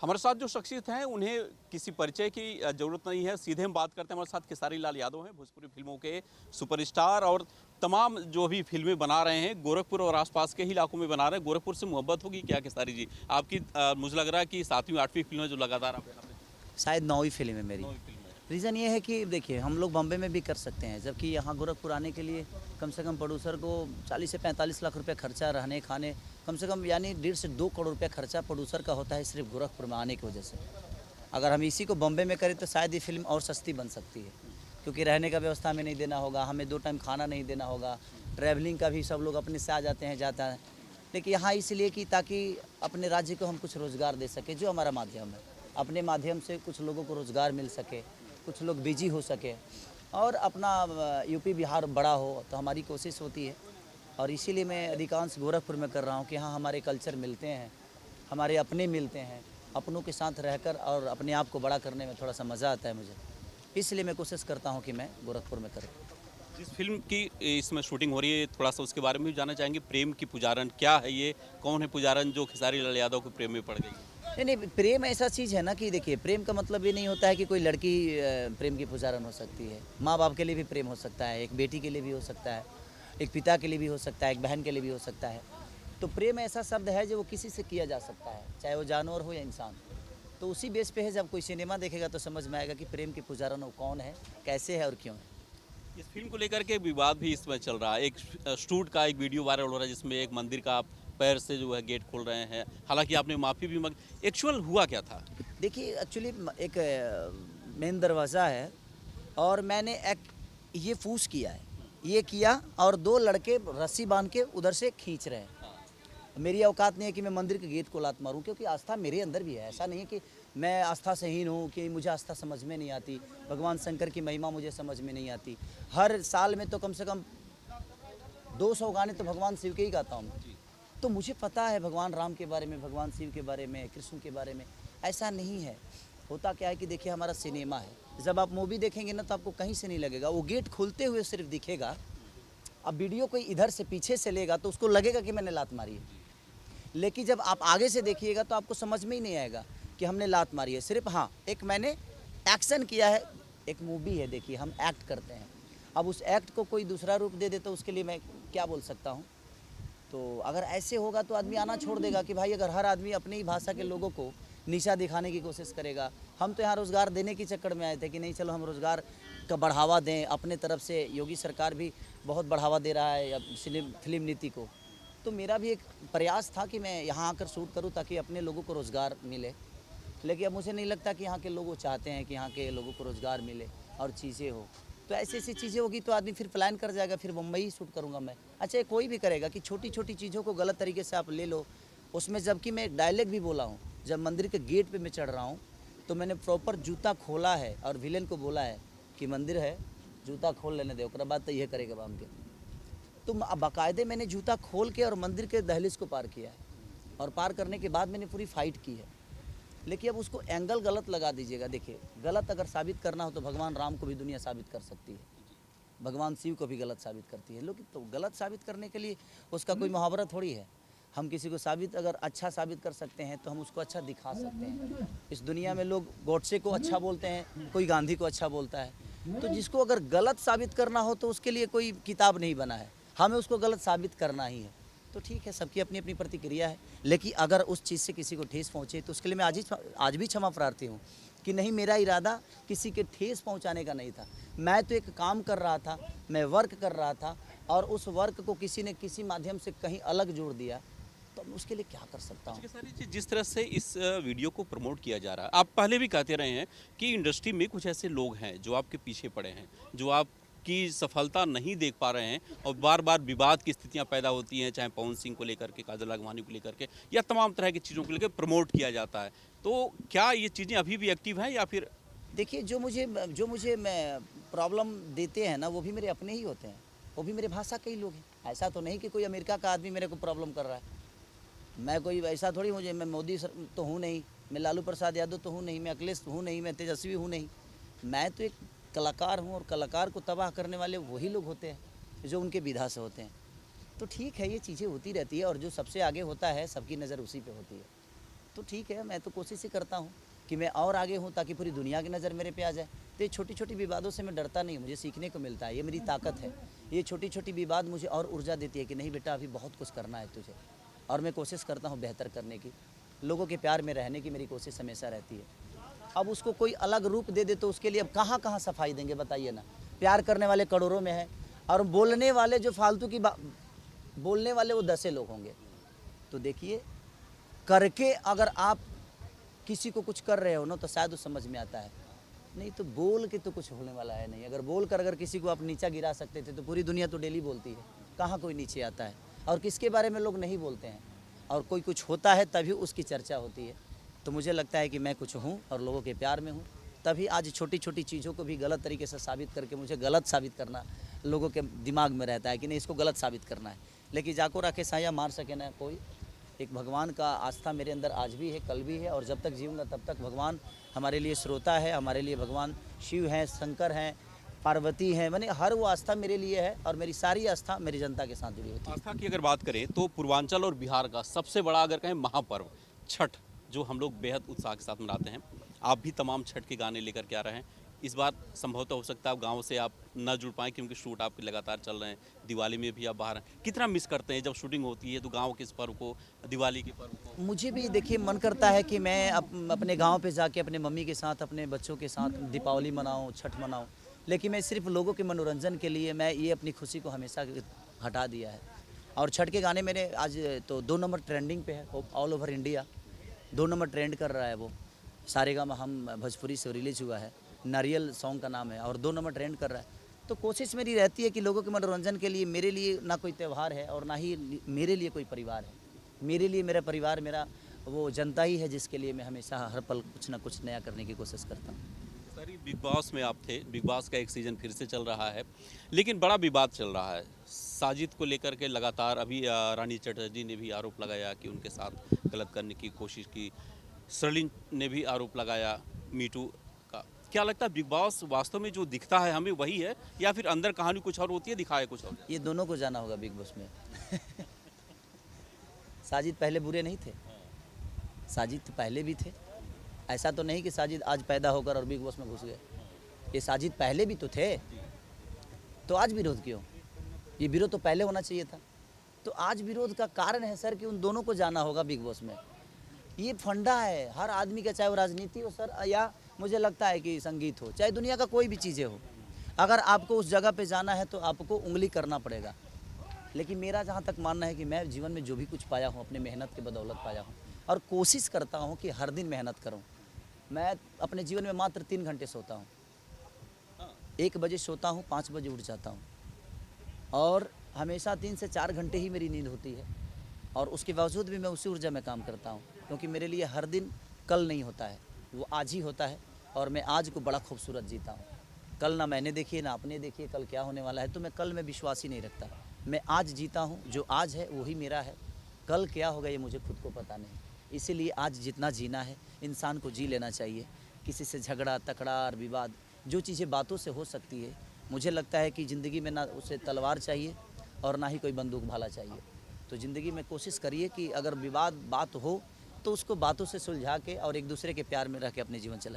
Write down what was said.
हमारे साथ जो शख्सियत हैं उन्हें किसी परिचय की ज़रूरत नहीं है, सीधे हम बात करते हैं। हमारे साथ खेसारी लाल यादव हैं, भोजपुरी फिल्मों के सुपरस्टार और तमाम जो भी फिल्में बना रहे हैं गोरखपुर और आसपास के ही इलाकों में बना रहे हैं। गोरखपुर से मोहब्बत होगी क्या खेसारी जी आपकी? मुझे लग रहा है कि 7वीं 8वीं फिल्म है जो लगातार आप यहाँ पे। शायद 9वीं फिल्म है मेरी। 9वीं फिल्म है। रीज़न ये है कि देखिए हम लोग बॉम्बे में भी कर सकते हैं, जबकि यहाँ गोरखपुर आने के लिए कम से कम प्रोड्यूसर को 40 से 45 लाख रुपए खर्चा, रहने खाने कम से कम यानी 1.5 से 2 करोड़ रुपया खर्चा प्रोड्यूसर का होता है सिर्फ गोरखपुर में आने की वजह से। अगर हम इसी को बॉम्बे में करें तो शायद ये फिल्म और सस्ती बन सकती है, क्योंकि रहने का व्यवस्था हमें नहीं देना होगा, हमें 2 टाइम खाना नहीं देना होगा, ट्रैवलिंग का भी सब लोग अपने से आ जाते हैं जाता है। लेकिन यहाँ इसलिए कि ताकि अपने राज्य को हम कुछ रोज़गार दे सके, जो हमारा माध्यम है, अपने माध्यम से कुछ लोगों को रोज़गार मिल सके, कुछ लोग बिजी हो सके और अपना यूपी बिहार बड़ा हो, तो हमारी कोशिश होती है। और इसीलिए मैं अधिकांश गोरखपुर में कर रहा हूँ कि हाँ हमारे कल्चर मिलते हैं, हमारे अपने मिलते हैं, अपनों के साथ रहकर और अपने आप को बड़ा करने में थोड़ा सा मज़ा आता है मुझे, इसलिए मैं कोशिश करता हूँ कि मैं गोरखपुर में करूँ। जिस फिल्म की इसमें शूटिंग हो रही है थोड़ा सा उसके बारे में भी जानना चाहेंगे। प्रेम की पुजारन क्या है ये? कौन है पुजारन जो खेसारी लाल यादव के प्रेम में पड़ गई? नहीं, प्रेम ऐसा चीज़ है ना कि देखिए प्रेम का मतलब ये नहीं होता है कि कोई लड़की प्रेम की पुजारन हो सकती है। माँ बाप के लिए भी प्रेम हो सकता है, एक बेटी के लिए भी हो सकता है, एक पिता के लिए भी हो सकता है, एक बहन के लिए भी हो सकता है। तो प्रेम ऐसा शब्द है जो वो किसी से किया जा सकता है, चाहे वो जानवर हो या इंसान। तो उसी बेस पे है, जब कोई सिनेमा देखेगा तो समझ में आएगा कि प्रेम की पुजारन वो कौन है, कैसे है और क्यों है। इस फिल्म को लेकर के विवाद भी इसमें चल रहा है। एक शूट का एक वीडियो वायरल हो रहा है जिसमें एक मंदिर का आप पैर से जो है गेट खोल रहे हैं, हालांकि आपने माफ़ी भी मांगी। एक्चुअल हुआ क्या था? देखिए एक्चुअली एक मेन दरवाज़ा है और मैंने एक ये फूस किया है, ये किया और 2 लड़के रस्सी बांध के उधर से खींच रहे हैं। मेरी औकात नहीं है कि मैं मंदिर के गेट को लात मारूं, क्योंकि आस्था मेरे अंदर भी है। ऐसा नहीं है कि मैं आस्था से हीन हूँ, कि मुझे आस्था समझ में नहीं आती, भगवान शंकर की महिमा मुझे समझ में नहीं आती। हर साल में तो कम से कम 200 गाने तो भगवान शिव के ही गाता हूँ मैं। तो मुझे पता है भगवान राम के बारे में, भगवान शिव के बारे में, कृष्ण के बारे में। ऐसा नहीं है। होता क्या है कि देखिए हमारा सिनेमा है, जब आप मूवी देखेंगे ना तो आपको कहीं से नहीं लगेगा, वो गेट खुलते हुए सिर्फ दिखेगा। अब वीडियो कोई इधर से पीछे से लेगा तो उसको लगेगा कि मैंने लात मारी है, लेकिन जब आप आगे से देखिएगा तो आपको समझ में ही नहीं आएगा कि हमने लात मारी है। सिर्फ हाँ एक मैंने एक्शन किया है, एक मूवी है, देखिए हम एक्ट करते हैं। अब उस एक्ट को कोई दूसरा रूप दे दे तो उसके लिए मैं क्या बोल सकता हूँ। तो अगर ऐसे होगा तो आदमी आना छोड़ देगा कि भाई अगर हर आदमी अपनी ही भाषा के लोगों को नीचा दिखाने की कोशिश करेगा। हम तो यहाँ रोज़गार देने के चक्कर में आए थे कि नहीं चलो हम रोज़गार का बढ़ावा दें अपने तरफ से। योगी सरकार भी बहुत बढ़ावा दे रहा है फिल्म नीति को, तो मेरा भी एक प्रयास था कि मैं यहाँ आकर शूट करूँ ताकि अपने लोगों को रोज़गार मिले। लेकिन अब मुझे नहीं लगता कि यहाँ के लोग चाहते हैं कि यहाँ के लोगों को रोज़गार मिले और चीज़ें हो। तो ऐसी ऐसी चीज़ें होगी तो आदमी फिर प्लान कर जाएगा, फिर मुंबई ही शूट करूँगा मैं। अच्छा ये कोई भी करेगा कि छोटी छोटी चीज़ों को गलत तरीके से आप ले लो उसमें, जबकि मैं एक डायलॉग भी बोला हूँ। जब मंदिर के गेट पे मैं चढ़ रहा हूँ तो मैंने प्रॉपर जूता खोला है और विलेन को बोला है कि मंदिर है, जूता खोल लेने दे, उसके बाद तो यह करेगा बाम के। तो बाकायदे मैंने जूता खोल के और मंदिर के दहलीज को पार किया है, और पार करने के बाद मैंने पूरी फाइट की है। लेकिन अब उसको एंगल गलत लगा दीजिएगा। देखिए गलत अगर साबित करना हो तो भगवान राम को भी दुनिया साबित कर सकती है, भगवान शिव को भी गलत साबित करती है। लेकिन तो गलत साबित करने के लिए उसका कोई मुहावरा थोड़ी है। हम किसी को साबित अगर अच्छा साबित कर सकते हैं तो हम उसको अच्छा दिखा सकते हैं। इस दुनिया में लोग गॉडसे को अच्छा बोलते हैं, कोई गांधी को अच्छा बोलता है। तो जिसको अगर गलत साबित करना हो तो उसके लिए कोई किताब नहीं बना है, हमें उसको गलत साबित करना ही है। तो ठीक है, सबकी अपनी अपनी प्रतिक्रिया है। लेकिन अगर उस चीज़ से किसी को ठेस पहुँचे तो उसके लिए मैं आज भी क्षमा प्रार्थी हूँ कि नहीं, मेरा इरादा किसी के ठेस पहुँचाने का नहीं था। मैं तो एक काम कर रहा था, मैं वर्क कर रहा था, और उस वर्क को किसी ने किसी माध्यम से कहीं अलग जोड़ दिया, तो मैं उसके लिए क्या कर सकता हूँ। सारी चीज़ जिस तरह से इस वीडियो को प्रमोट किया जा रहा है, आप पहले भी कहते रहे हैं कि इंडस्ट्री में कुछ ऐसे लोग हैं जो आपके पीछे पड़े हैं, जो आपकी सफलता नहीं देख पा रहे हैं, और बार बार विवाद की स्थितियां पैदा होती हैं, चाहे पवन सिंह को लेकर के, काजल राघवानी को लेकर के, या तमाम तरह की चीज़ों को लेकर प्रमोट किया जाता है। तो क्या ये चीज़ें अभी भी एक्टिव हैं या फिर? देखिए जो मुझे मैं प्रॉब्लम देते हैं ना, वो भी मेरे अपने ही होते हैं, वो भी मेरे भाषा के ही लोग हैं। ऐसा तो नहीं कि कोई अमेरिका का आदमी मेरे को प्रॉब्लम कर रहा है। मैं कोई ऐसा थोड़ी हूँ, मैं मोदी सर तो हूँ नहीं, मैं लालू प्रसाद यादव तो हूँ नहीं, मैं अखिलेश हूँ नहीं, मैं तेजस्वी हूँ नहीं। मैं तो एक कलाकार हूँ, और कलाकार को तबाह करने वाले वही लोग होते हैं जो उनके विधा से होते हैं। तो ठीक है, ये चीज़ें होती रहती है, और जो सबसे आगे होता है सबकी नज़र उसी पे होती है। तो ठीक है, मैं तो कोशिश ही करता हूँ कि मैं और आगे हूँ ताकि पूरी दुनिया की नज़र मेरे पे आ जाए। तो ये छोटी छोटी विवादों से मैं डरता नहीं हूँ, मुझे सीखने को मिलता है, ये मेरी ताकत है। ये छोटी छोटी विवाद मुझे और ऊर्जा देती है कि नहीं बेटा, अभी बहुत कुछ करना है तुझे, और मैं कोशिश करता हूँ बेहतर करने की, लोगों के प्यार में रहने की मेरी कोशिश हमेशा रहती है। अब उसको कोई अलग रूप दे दे तो उसके लिए अब कहाँ कहाँ सफाई देंगे बताइए ना। प्यार करने वाले करोड़ों में हैं और बोलने वाले जो फालतू की बोलने वाले वो 10 लोग होंगे। तो देखिए, करके अगर आप किसी को कुछ कर रहे हो ना तो शायद वो समझ में आता है, नहीं तो बोल के तो कुछ होने वाला है नहीं। अगर बोल कर अगर किसी को आप नीचा गिरा सकते थे तो पूरी दुनिया तो डेली बोलती है, कहाँ कोई नीचे आता है। और किसके बारे में लोग नहीं बोलते हैं, और कोई कुछ होता है तभी उसकी चर्चा होती है। तो मुझे लगता है कि मैं कुछ हूँ और लोगों के प्यार में हूँ, तभी आज छोटी छोटी चीज़ों को भी गलत तरीके से साबित करके मुझे गलत साबित करना लोगों के दिमाग में रहता है कि नहीं इसको गलत साबित करना है। लेकिन जाको राखे साया मार सके ना कोई। एक भगवान का आस्था मेरे अंदर आज भी है, कल भी है, और जब तक जीऊँगा तब तक भगवान हमारे लिए श्रोता है, हमारे लिए भगवान शिव हैं, शंकर हैं, पार्वती हैं, मैंने हर वो आस्था मेरे लिए है और मेरी सारी आस्था मेरी जनता के साथ जुड़ी होती है। आस्था की अगर बात करें तो पूर्वांचल और बिहार का सबसे बड़ा अगर कहें महापर्व छठ, जो हम लोग बेहद उत्साह के साथ मनाते हैं। आप भी तमाम छठ के गाने लेकर के आ रहे हैं। इस बार संभवतः हो सकता है आप गाँव से आप न जुड़ पाएँ क्योंकि शूट आपके लगातार चल रहे हैं, दिवाली में भी आप बाहर हैं। कितना मिस करते हैं जब शूटिंग होती है तो गाँव के इस पर्व को, दिवाली के पर्व को? मुझे भी देखिए मन करता है कि मैं अपने गांव पे जाके अपने मम्मी के साथ, अपने बच्चों के साथ दीपावली मनाऊं, छठ मनाऊं, लेकिन मैं सिर्फ लोगों के मनोरंजन के लिए मैं ये अपनी खुशी को हमेशा हटा दिया है। और छठ के गाने मेरे आज तो 2 नंबर ट्रेंडिंग पे है, all over India 2 number trend कर रहा है वो। सारेगामा हम भोजपुरी से रिलीज हुआ है, नारियल सॉन्ग का नाम है, और 2 नंबर ट्रेंड कर रहा है। तो कोशिश मेरी रहती है कि लोगों के मनोरंजन के लिए, मेरे लिए ना कोई त्यौहार है और ना ही मेरे लिए कोई परिवार है। मेरे लिए मेरा परिवार, मेरा वो जनता ही है जिसके लिए मैं हमेशा हर पल कुछ ना कुछ नया करने की कोशिश करता हूँ। सर, ये बिग बॉस में आप थे, बिग बॉस का एक सीज़न फिर से चल रहा है, लेकिन बड़ा विवाद चल रहा है साजिद को लेकर के। लगातार अभी रानी चटर्जी ने भी आरोप लगाया कि उनके साथ गलत करने की कोशिश की, शर्लिन ने भी आरोप लगाया मीटू का। क्या लगता है बिग बॉस वास्तव में जो दिखता है हमें वही है, या फिर अंदर कहानी कुछ और होती है, दिखाया कुछ और? ये दोनों को जाना होगा बिग बॉस में। साजिद पहले बुरे नहीं थे, साजिद तो पहले भी थे। ऐसा तो नहीं कि साजिद आज पैदा होकर और बिग बॉस में घुस गए। ये साजिद पहले भी तो थे, तो आज विरोध क्यों? ये विरोध तो पहले होना चाहिए था। तो आज विरोध का कारण है सर कि उन दोनों को जाना होगा बिग बॉस में। ये फंडा है हर आदमी का, चाहे वो राजनीति हो सर, या मुझे लगता है कि संगीत हो, चाहे दुनिया का कोई भी चीज़ें हो। अगर आपको उस जगह पे जाना है तो आपको उंगली करना पड़ेगा। लेकिन मेरा जहाँ तक मानना है कि मैं जीवन में जो भी कुछ पाया हूँ अपने मेहनत के बदौलत पाया हूँ, और कोशिश करता हूँ कि हर दिन मेहनत करूँ। मैं अपने जीवन में मात्र 3 घंटे सोता हूँ, 1 बजे सोता हूँ, 5 बजे उठ जाता हूँ, और हमेशा 3 से 4 घंटे ही मेरी नींद होती है। और उसके बावजूद भी मैं उसी ऊर्जा में काम करता हूँ, क्योंकि मेरे लिए हर दिन कल नहीं होता है, वो आज ही होता है। और मैं आज को बड़ा खूबसूरत जीता हूँ। कल ना मैंने देखी है ना आपने देखी है कल क्या होने वाला है, तो मैं कल में विश्वास ही नहीं रखता। मैं आज जीता हूँ, जो आज है वही मेरा है। कल क्या होगा ये मुझे खुद को पता नहीं। इसीलिए आज जितना जीना है इंसान को जी लेना चाहिए। किसी से झगड़ा तकरार विवाद, जो चीज़ें बातों से हो सकती है, मुझे लगता है कि ज़िंदगी में ना उसे तलवार चाहिए और ना ही कोई बंदूक भाला चाहिए। तो ज़िंदगी में कोशिश करिए कि अगर विवाद बात हो तो उसको बातों से सुलझा के और एक दूसरे के प्यार में रह के अपने जीवन चलाइए।